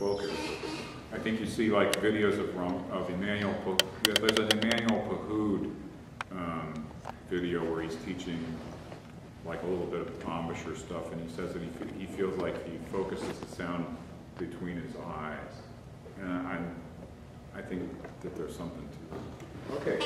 focus. I think you see like videos of Emmanuel. There's an Emmanuel Pahoud video where he's teaching like a little bit of embouchure stuff, and he says that he feels like he focuses the sound between his eyes, and I think that there's something to that. Okay.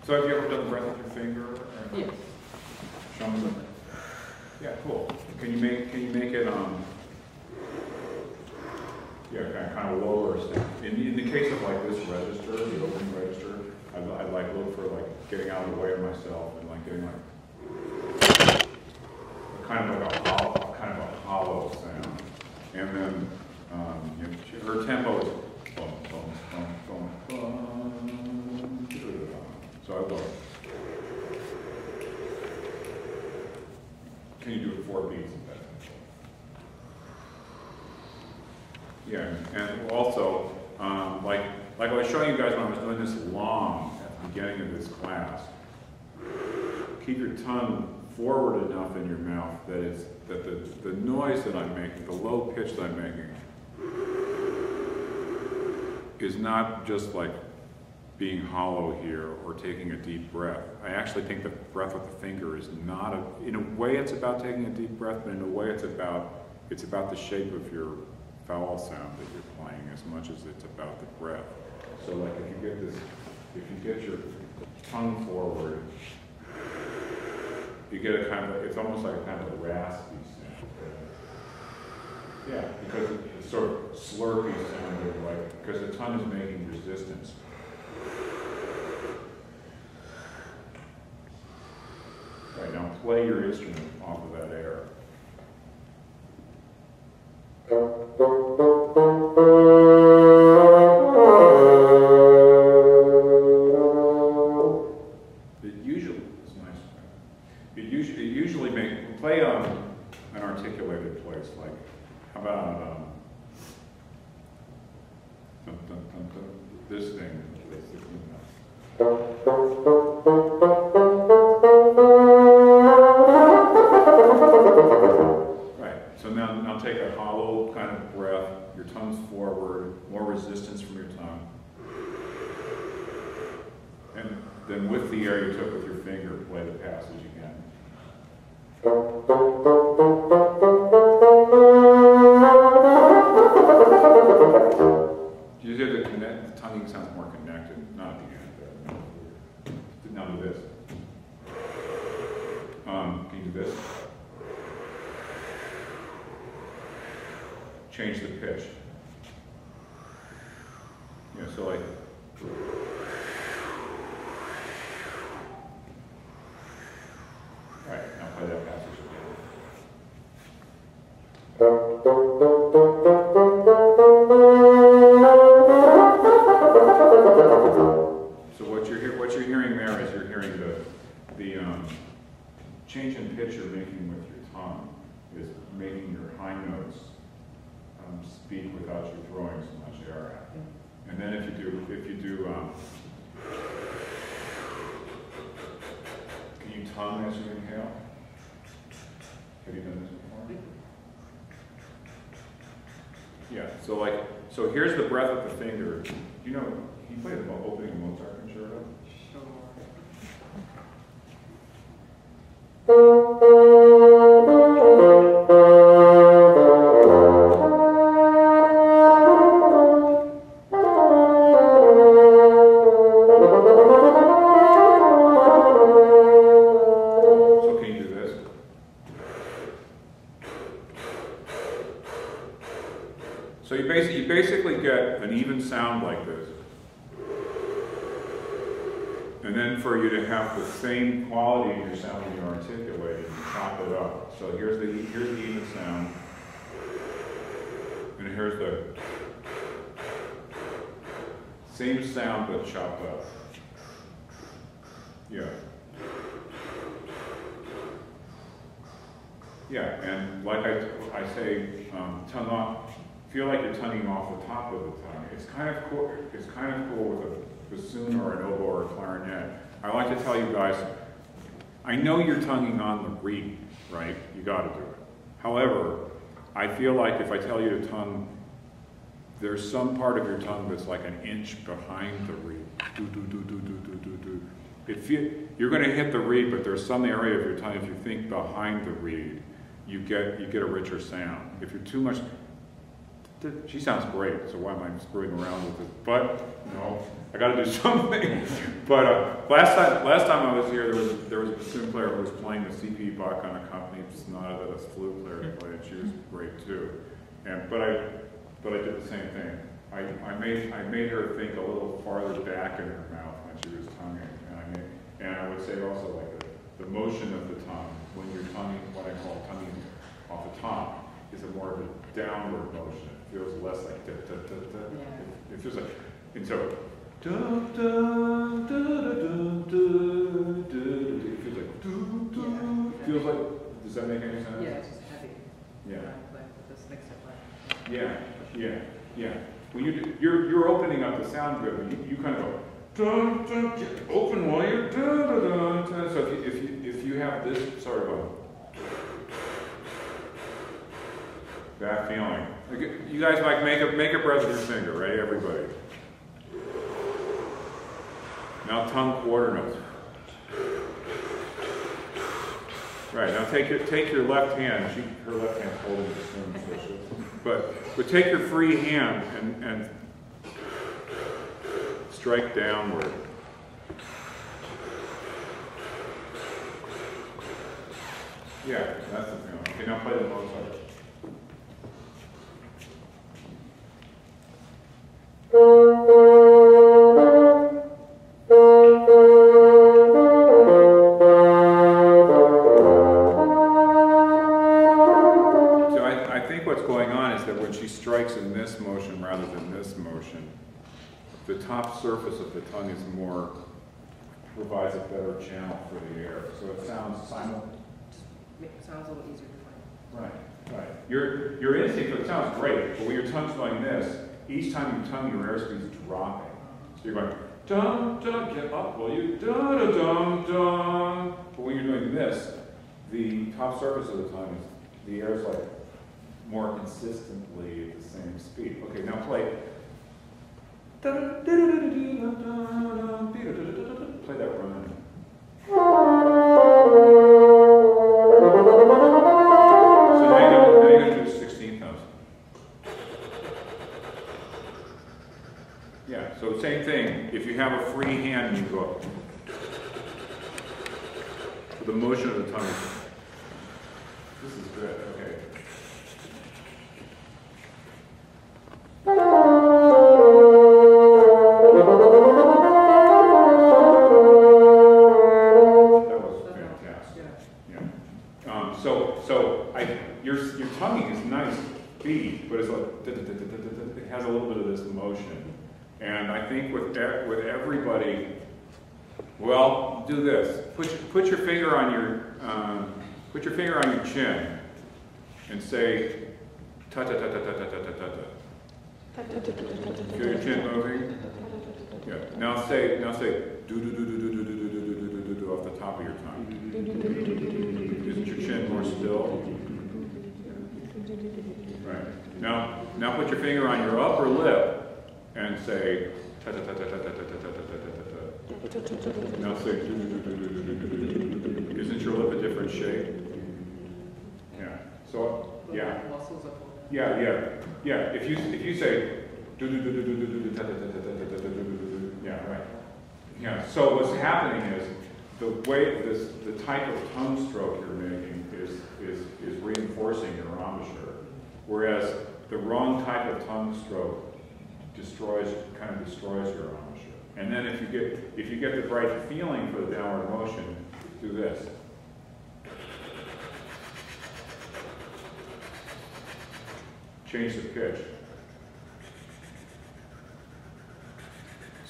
So have you ever done the breath with your finger? Yes. Show me the. Yeah, cool. Can you make it yeah, kind of lower. In the case of like this register, the opening register, I'd like look for like getting out of the way of myself and like getting like kind of like a hollow sound. And then her tempo is bum, bum, bum, bum, bum. So I go. Can you do it 4 beats of that? Yeah, and also, like I was showing you guys when I was doing this long at the beginning of this class, keep your tongue forward enough in your mouth that the noise that I'm making, the low pitch that I'm making, is not just like being hollow here or taking a deep breath. I actually think the breath with the finger is not in a way it's about taking a deep breath, but in a way it's about the shape of your vowel sound that you're playing as much as it's about the breath. So like if you get your tongue forward, you get a kind of, it's almost like a kind of a raspy sound. Yeah, because it's sort of slurpy sounding, like, because the tongue is making resistance. Right, now play your instrument off of that air. It usually is nice. It usually play an articulated place, like how about this thing. Right. So now take a hollow kind of breath. Your tongue's forward, more resistance from your tongue. And then with the air you took with your finger, play the passage again. You see the tonguing sounds more connected, not at the end. Now do this. Can you do this? Change the pitch. Yeah, so like. All right, now play that passage again. So what you're hearing there is you're hearing the change in pitch you're making with your tongue is making your high notes speak without you throwing so much air at them. And then if you do, can you tongue as you inhale? Have you done this before? Yeah. So here's the breath of the finger. You know, can you play the opening Mozart concerto? So you basically get an even sound like this. And then for you to have the same quality in your sound when you're articulating, you chop it up. So here's the even sound. And here's the same sound but chopped up. Yeah. Yeah, and like I say, tongue off. Feel like you're tonguing off the top of the tongue. It's kind of cool. It's kind of cool with a bassoon or an oboe or a clarinet. I like to tell you guys, I know you're tonguing on the reed, right? You got to do it. However, I feel like if I tell you to tongue, there's some part of your tongue that's like an inch behind the reed. Do do do do do do do do. You're going to hit the reed, but there's some area of your tongue. If you think behind the reed, you get a richer sound. If you're too much. She sounds great, so why am I screwing around with it? But, no, I got to do something. But last time I was here, there was a bassoon player who was playing the CP Bach on accompaniment sonata that a flute player played. She was great too. But I did the same thing. I made her think a little farther back in her mouth when she was tonguing, and I would say also like the motion of the tongue when you're tonguing, what I call tonguing off the top, is a more of a downward motion. It feels less like da, da, da, da. It feels like, and so da, da, da, da, da, da, it feels like do, do. It feels like, does that make any sense? Yeah, it's just heavy. Yeah. Like this makes it like. Yeah. When you're opening up the sound grid, you kind of go dun, dun, open while you're dun, dun, dun, dun. So if you have this sort of that feeling, you guys like make a breath with your finger, right? Everybody. Now tongue quarter notes. Right, now take your left hand, her left hand's holding the spoon, but take your free hand and strike downward. Yeah, that's the feeling. Okay, now play the Mozart. Strikes in this motion rather than this motion, the top surface of the tongue is provides a better channel for the air. So it sounds simultaneous. It sounds a little easier to find. Right. Your instinct, it sounds great, but when your tongue's going this, each time you tongue, your airspeed is dropping. So you're going, dum, dum, get up, will you? Dum, dum, dum, dum. But when you're doing this, the top surface of the tongue is, the air's like, more consistently at the same speed. Okay, now play. Play that run. So now you're going to do 16th notes. Yeah, so same thing. If you have a free hand, you go up. So the motion of the tongue. This is good. Okay. That was fantastic. Yeah. Your tonguing is nice beat, but it's like it has a little bit of this motion. And I think with everybody, well, do this. Put your finger on your chin, and say ta ta ta ta ta ta ta ta ta. Feel your chin moving? Yeah. Now say do do do do do do do do do do do off the top of your tongue. Isn't your chin more still? Right. Now put your finger on your upper lip and say ta ta ta ta ta ta ta ta ta ta ta. Now say do do do do do do do do. Isn't your lip a different shape? Yeah. So yeah. Yeah. If you say do do do do do do do ta ta ta ta ta ta ta ta. Yeah, right. Yeah. So what's happening is the type of tongue stroke you're making is reinforcing your embouchure, whereas the wrong type of tongue stroke destroys your embouchure. And then if you get the right feeling for the downward motion, do this. Change the pitch.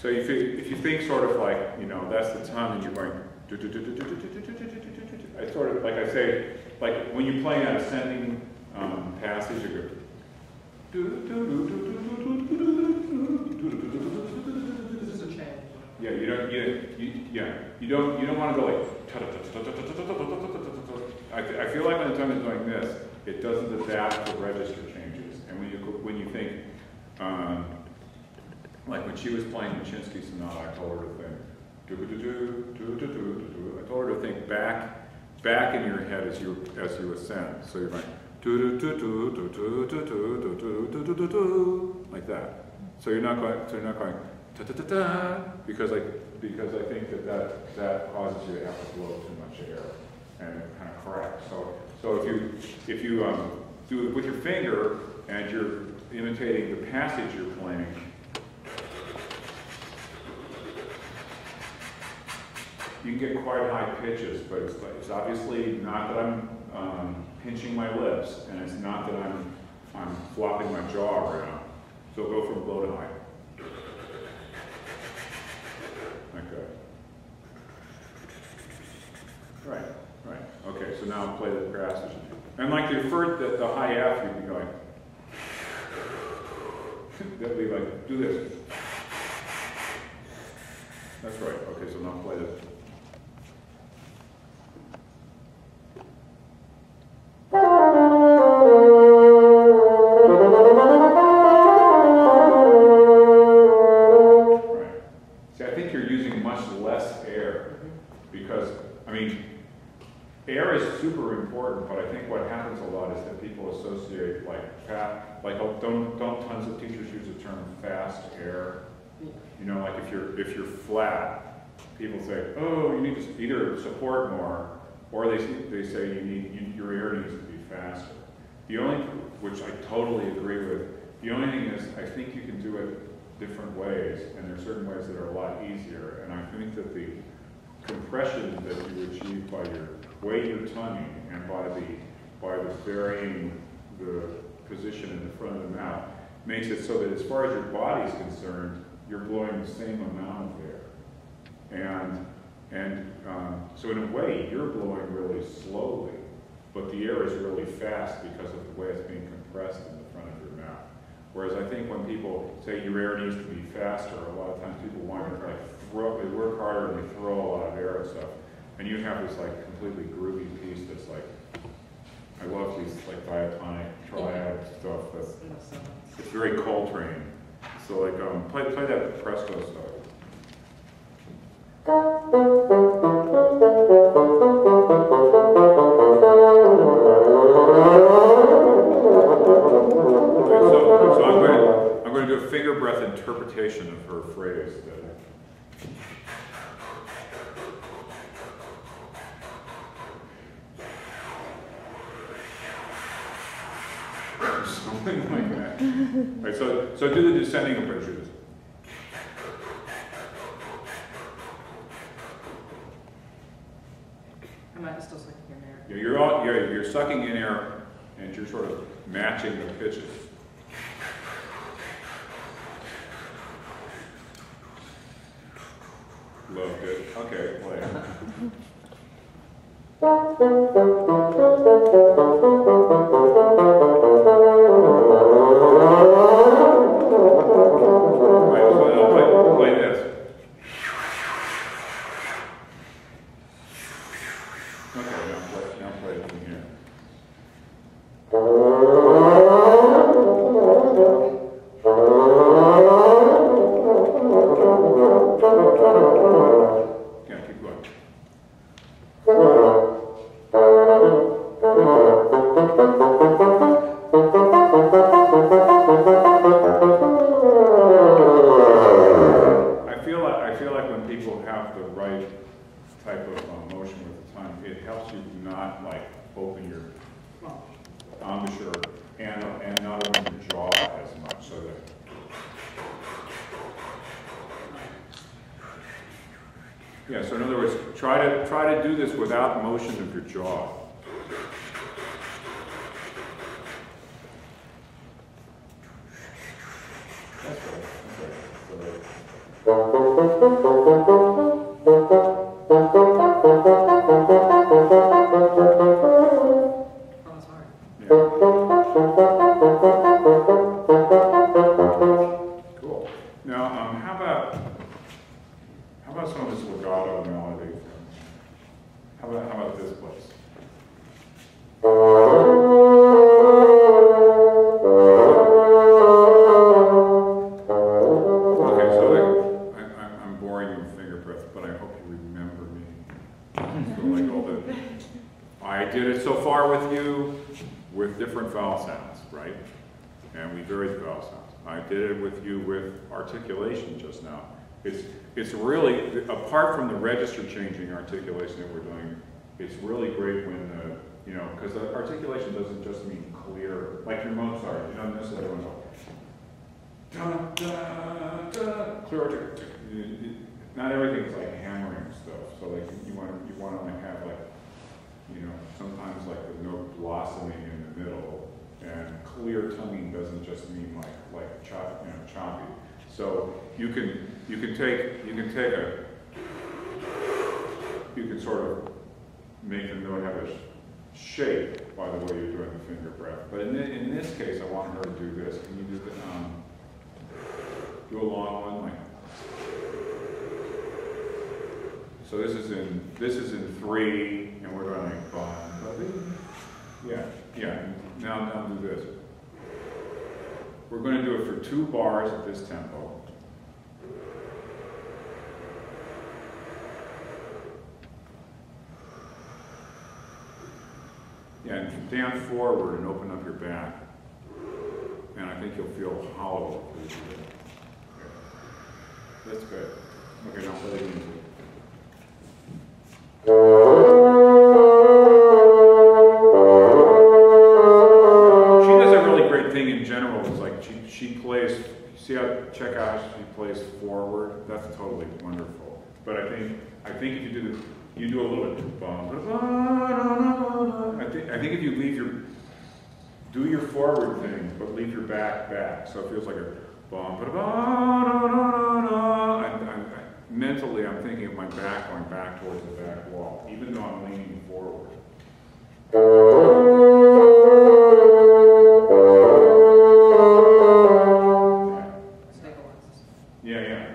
So if you think sort of like, that's the tongue and you're going, I sort of, like I say, like when you play an ascending passage, you go, This is a change. Yeah, you don't want to go like, I feel like when the tongue is doing this, it doesn't adapt to register changes. And when you think, like when she was playing the Chinsky Sonata, I told her to think, I told her to think back in your head as you ascend. So you're going, like that. So you're not going ta-ta-ta-ta, because I think that causes you to have to blow too much air, and it kind of cracks. So if you do it with your finger and you're imitating the passage you're playing, you can get quite high pitches, but it's obviously not that I'm pinching my lips, and it's not that I'm flopping my jaw around. So go from low to high. Okay. Right. Okay, so now play the passage. And like the high F, you'd be going. That'd be like, do this. That's right. Okay, so now play the. Air is super important, but I think what happens a lot is that people associate like fat, like don't tons of teachers use the term fast air. You know, like if you're flat, people say, oh, you need to either support more, or they say your air needs to be faster. The only, which I totally agree with, the only thing is I think you can do it different ways, and there are certain ways that are a lot easier, and I think that the compression that you achieve by your way your tongue and by the varying the position in the front of the mouth makes it so that as far as your body is concerned, you're blowing the same amount of air. And so in a way, you're blowing really slowly, but the air is really fast because of the way it's being compressed in the front of your mouth. Whereas I think when people say your air needs to be faster, a lot of times people want to they work harder and they throw a lot of air and stuff. And you have this like completely groovy piece that's like, I love these like diatonic, triad stuff. It's very Coltrane. So like, play that Presto stuff. So I'm going to do a finger breath interpretation of her phrase. Something like that. Right, so do the descending approaches. Am I still sucking in air? Yeah, you're sucking in air, and you're sort of matching the pitches. Love good. Okay, play. Play this. Okay, now play it from here. Yeah, keep going. I feel like when people have the right type of motion with the tongue, it helps you not like open your embouchure and not open your jaw as much, so that. Yeah. So in other words, try to do this without motion of your jaw. That's right. Cool. Now, how about some of this legato melody? How about this place? Okay, so I'm boring you with finger breath, but I hope you remember me. So like all the, I did it so far with you. with different vowel sounds, right? And we vary the vowel sounds. I did it with you with articulation just now. It's really, apart from the register changing articulation that we're doing, it's really great when, you know, because the articulation doesn't just mean clear, like your Mozart, you don't necessarily want to go, da, da, da, clear articulation. Not everything's like hammering stuff, so like you want to like have like, you know, sometimes like the note blossoming in the middle, and clear tonguing doesn't just mean like chop, you know, choppy. So you can sort of make the note have a shape by the way you're doing the finger breath. But in this case, I want her to do this. Can you do the do a long one like? So this is in 3, and we're going like yeah. Now do this. We're going to do it for 2 bars at this tempo. Yeah, and down forward and open up your back. And I think you'll feel hollow. That's good. Okay, now play the music. She does a really great thing in general. It's like she plays, see how, check out how she plays forward? That's totally wonderful. But I think if you do a little bit, I think if you do your forward thing, but leave your back, so it feels like a mentally I'm thinking of my back going back towards the back wall, even though I'm leaning forward. Yeah.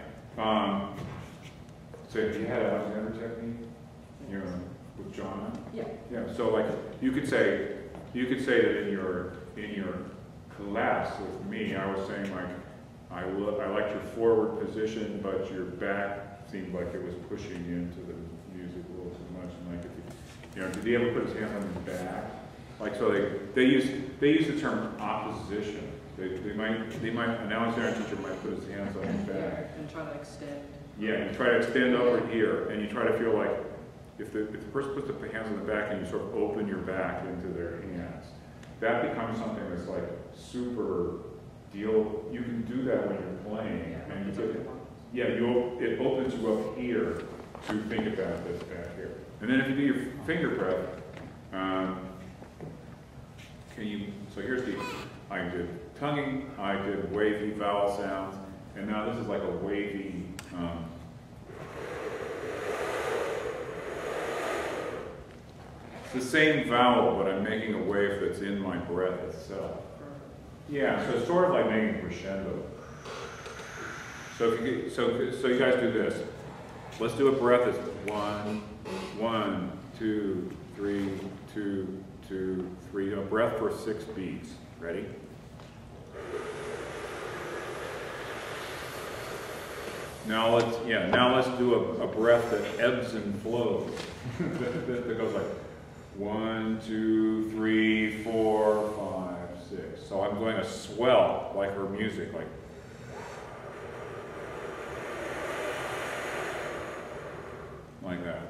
So have you had a Alexander technique? You know, with John? Yeah. Yeah. So like you could say that in your class with me, I was saying like I liked your forward position, but your back seemed like it was pushing into the music a little too much. And like if you know, did he ever put his hand on his back? Like so they use the term opposition. They might an Alexander teacher might put his hands on his back and try to extend. Yeah, you try to extend over here, and you try to feel like if the person puts the hands on the back and you sort of open your back into their hands, that becomes something that's like super deal. You can do that when you're playing, and it opens you up here to think about this back here. And then if you do your finger breath, so here's I did tonguing, I did wavy vowel sounds, and now this is like a wavy, it's the same vowel, but I'm making a wave that's in my breath itself. Yeah, so it's sort of like making a crescendo. So you guys do this. Let's do a breath as 1, 1, 2, 3, 2, 2, 3. A breath for 6 beats. Ready? Now let's do a breath that ebbs and flows. that goes like 1, 2, 3, 4, 5, 6. So I'm doing a swell like her music, like that.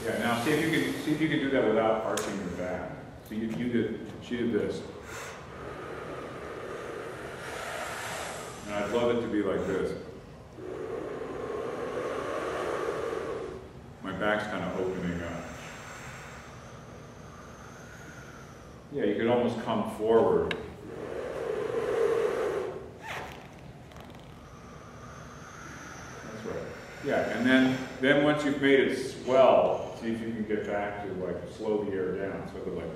Yeah. Now see if you can do that without arching your back. So she did this. And I'd love it to be like this. My back's kind of opening up. Yeah, you could almost come forward. That's right. Yeah, and then once you've made it swell, see if you can get back to like slow the air down. So that like.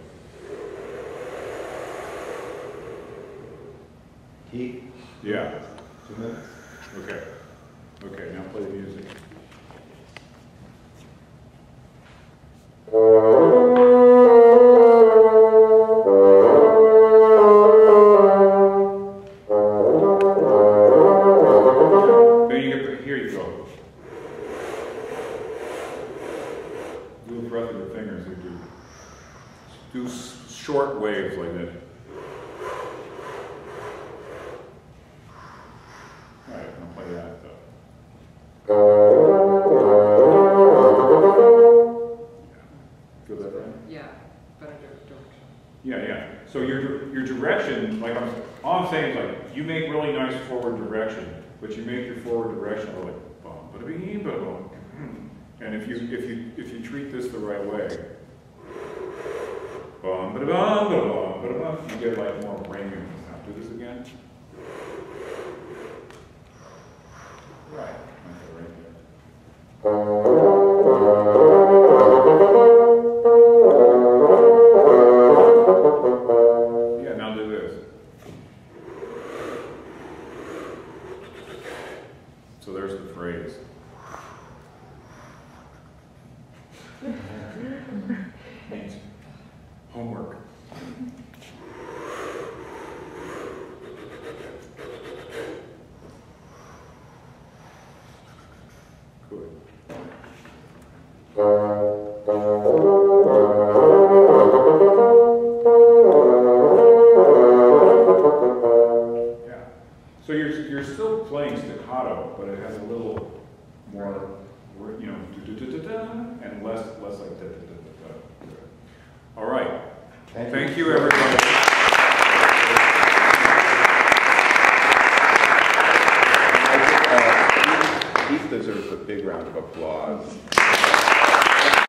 Key? Yeah. 2 minutes? Okay. Okay, now play the music. Then you get here you go. do a breath with your fingers. You do short waves like this. All right, I'll play that though. Feel that right? Yeah, better direction. Yeah, yeah. So your direction, like all I'm saying is like you make really nice forward direction, but you make your forward direction like bum, bada bing, bada bum. And if you treat this the right way, bum, bada bum, bada bum, bada bum, you get like more ringing. Now do this again. Right. Okay, right there. Yeah, now do this. So there's the phrase. Means homework. Good. Yeah. So you're still playing staccato, but it has a little more, you know, da-da-da-da-da, and less like da-da-da-da-da. All right. Thank you, everybody. Heath deserves a big round of applause.